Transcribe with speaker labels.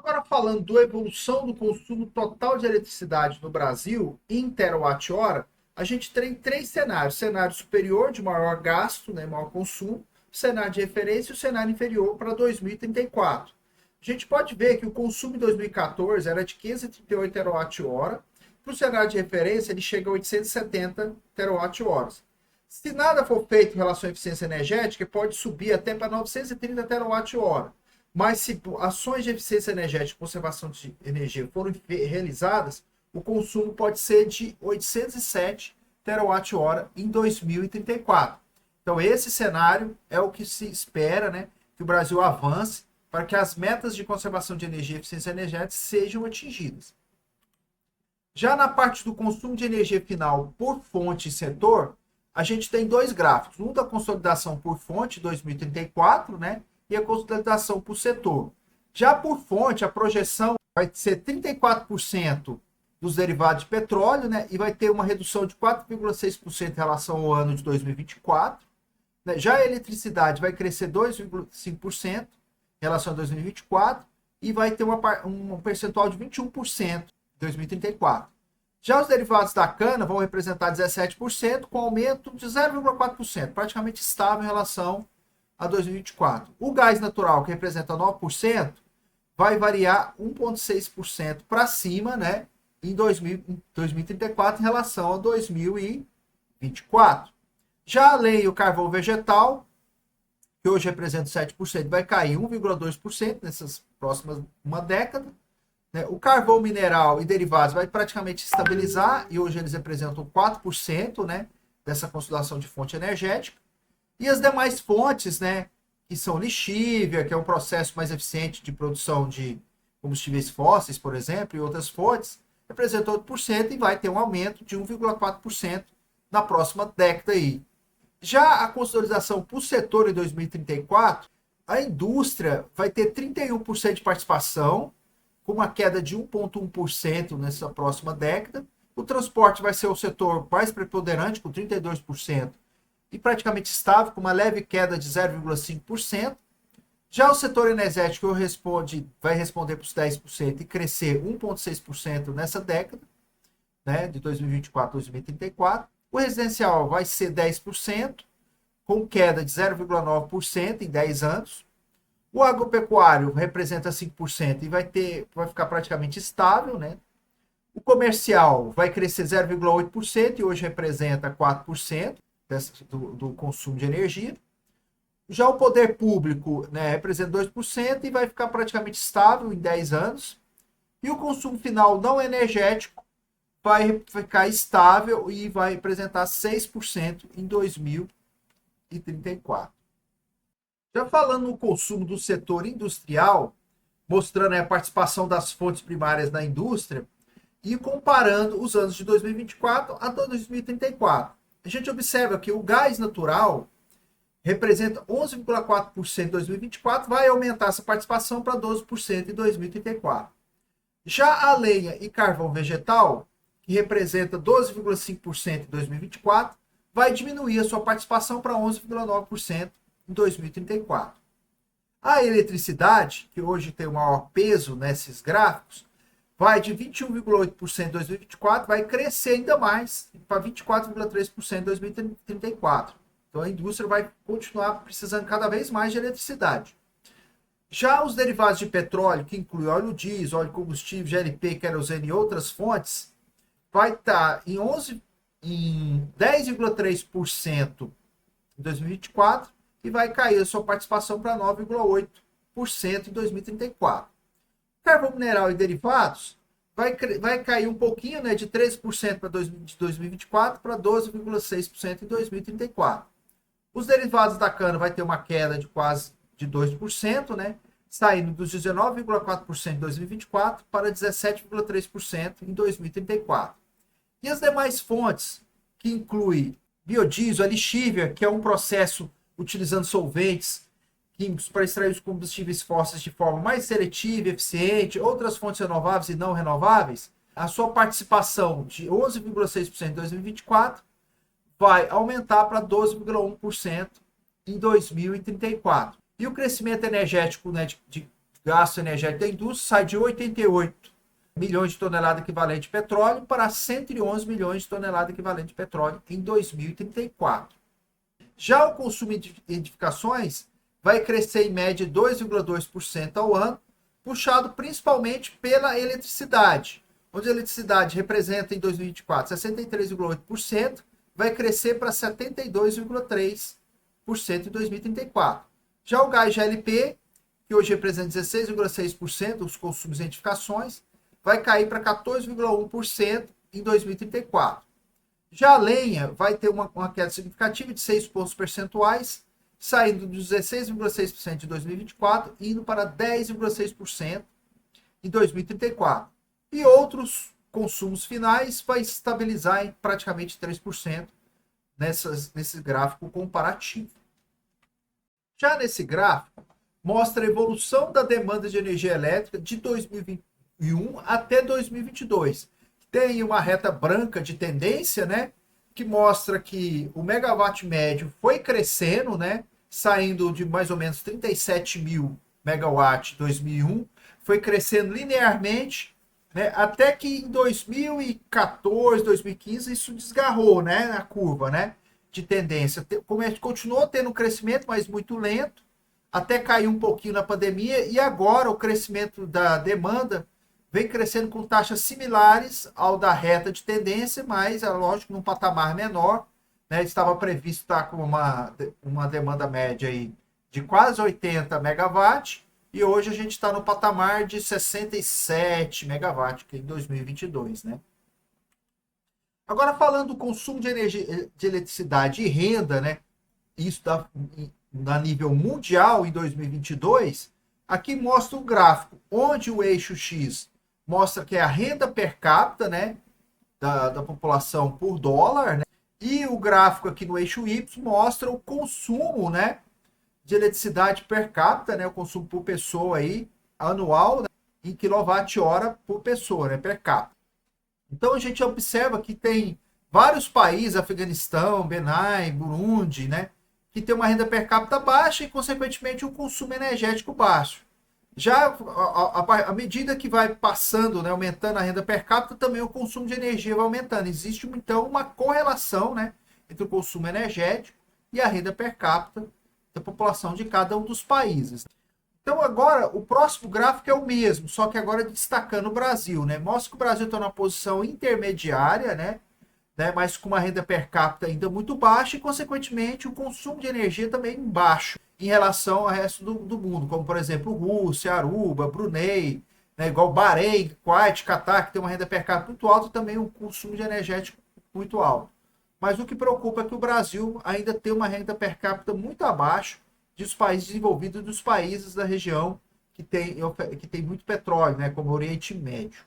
Speaker 1: Agora falando da evolução do consumo total de eletricidade no Brasil, em terawatt-hora, a gente tem três cenários. Cenário superior, de maior gasto, né, maior consumo, cenário de referência e o cenário inferior para 2034. A gente pode ver que o consumo em 2014 era de 538 terawatt-hora, para o cenário de referência ele chega a 870 terawatt-horas. Se nada for feito em relação à eficiência energética, pode subir até para 930 terawatt-hora. Mas se ações de eficiência energética e conservação de energia forem realizadas, o consumo pode ser de 807 terawatt-hora em 2034. Então, esse cenário é o que se espera, né, que o Brasil avance para que as metas de conservação de energia e eficiência energética sejam atingidas. Já na parte do consumo de energia final por fonte e setor, a gente tem dois gráficos. Um da consolidação por fonte 2034, né, e a consolidação por setor. Já por fonte, a projeção vai ser 34% dos derivados de petróleo, né, e vai ter uma redução de 4,6% em relação ao ano de 2024. Né. Já a eletricidade vai crescer 2,5% em relação a 2024 e vai ter um percentual de 21% em 2034. Já os derivados da cana vão representar 17%, com aumento de 0,4%, praticamente estável em relação a 2024. O gás natural, que representa 9%, vai variar 1,6% para cima, né, em 2034 em relação a 2024. Já a lei o carvão vegetal, que hoje representa 7%, vai cair 1,2% nessas próximas uma década. Né? O carvão mineral e derivados vai praticamente estabilizar, e hoje eles representam 4%, né, dessa consolidação de fonte energética. E as demais fontes, né, que são lixívia, que é um processo mais eficiente de produção de combustíveis fósseis, por exemplo, e outras fontes, representam 8% e vai ter um aumento de 1,4% na próxima década aí. Já a consolidação por setor em 2034, a indústria vai ter 31% de participação, com uma queda de 1,1% nessa próxima década. O transporte vai ser o setor mais preponderante, com 32%, e praticamente estável, com uma leve queda de 0,5%. Já o setor energético vai responder para os 10% e crescer 1,6% nessa década, né, de 2024 a 2034. O residencial vai ser 10%, com queda de 0,9% em 10 anos. O agropecuário representa 5% e vai ficar praticamente estável, né? O comercial vai crescer 0,8% e hoje representa 4% do consumo de energia. Já o poder público, né, representa 2% e vai ficar praticamente estável em 10 anos. E o consumo final não energético vai ficar estável e vai representar 6% em 2034. Já falando no consumo do setor industrial, mostrando a participação das fontes primárias na indústria e comparando os anos de 2024 a 2034. A gente observa que o gás natural representa 11,4% em 2024, vai aumentar essa participação para 12% em 2034. Já a lenha e carvão vegetal, que representa 12,5% em 2024, vai diminuir a sua participação para 11,9% em 2034. A eletricidade, que hoje tem o maior peso nesses gráficos, vai de 21,8% em 2024, vai crescer ainda mais para 24,3% em 2034. Então a indústria vai continuar precisando cada vez mais de eletricidade. Já os derivados de petróleo, que incluem óleo diesel, óleo combustível, GLP, querosene e outras fontes, vai estar em 10,3% em 2024 e vai cair a sua participação para 9,8% em 2034. Carvão mineral e derivados vai cair um pouquinho, né, de 13% de 2024 para 12,6% em 2034. Os derivados da cana vai ter uma queda de quase de 2%, né, saindo dos 19,4% em 2024 para 17,3% em 2034. E as demais fontes, que inclui biodiesel, a lixívia, que é um processo utilizando solventes químicos para extrair os combustíveis fósseis de forma mais seletiva e eficiente, outras fontes renováveis e não renováveis, a sua participação de 11,6% em 2024 vai aumentar para 12,1% em 2034. E o crescimento energético, né, de gasto energético da indústria sai de 88 milhões de toneladas equivalente de petróleo para 111 milhões de toneladas equivalente de petróleo em 2034. Já o consumo de edificações vai crescer em média 2,2% ao ano, puxado principalmente pela eletricidade, onde a eletricidade representa em 2024 63,8%, vai crescer para 72,3% em 2034. Já o gás GLP, que hoje representa 16,6% dos consumos em edificações, vai cair para 14,1% em 2034. Já a lenha vai ter uma queda significativa de 6 pontos percentuais, saindo de 16,6% em 2024 e indo para 10,6% em 2034. E outros consumos finais vai estabilizar em praticamente 3% nesse gráfico comparativo. Já nesse gráfico, mostra a evolução da demanda de energia elétrica de 2021 até 2022. Tem uma reta branca de tendência, né, que mostra que o megawatt médio foi crescendo, né, saindo de mais ou menos 37 mil megawatts em 2001, foi crescendo linearmente, né, até que em 2014, 2015 isso desgarrou, né, na curva, né, de tendência. Continuou tendo um crescimento, mas muito lento, até cair um pouquinho na pandemia, e agora o crescimento da demanda vem crescendo com taxas similares ao da reta de tendência, mas, é lógico, num patamar menor, né? Estava previsto estar com uma demanda média aí de quase 80 megawatts, e hoje a gente está no patamar de 67 megawatts, que é em 2022, né? Agora, falando do consumo de energia, de eletricidade e renda, né? Isso a nível mundial em 2022, aqui mostra o gráfico, onde o eixo X mostra que é a renda per capita, né, da população por dólar, né, e o gráfico aqui no eixo Y mostra o consumo, né, de eletricidade per capita, né, o consumo por pessoa aí, anual, né, em quilowatt-hora por pessoa, né, per capita. Então a gente observa que tem vários países, Afeganistão, Benin, Burundi, né, que tem uma renda per capita baixa e, consequentemente, um consumo energético baixo. Já à medida que vai passando, né, aumentando a renda per capita, também o consumo de energia vai aumentando. Existe, então, uma correlação, né, entre o consumo energético e a renda per capita da população de cada um dos países. Então, agora, o próximo gráfico é o mesmo, só que agora destacando o Brasil, né? Mostra que o Brasil está numa posição intermediária, né, mas com uma renda per capita ainda muito baixa e, consequentemente, o consumo de energia também baixo em relação ao resto do mundo, como, por exemplo, Rússia, Aruba, Brunei, né, igual Bahrein, Kuwait, Catar, que tem uma renda per capita muito alta e também um consumo de energético muito alto. Mas o que preocupa é que o Brasil ainda tem uma renda per capita muito abaixo dos países desenvolvidos e dos países da região que tem muito petróleo, né, como o Oriente Médio.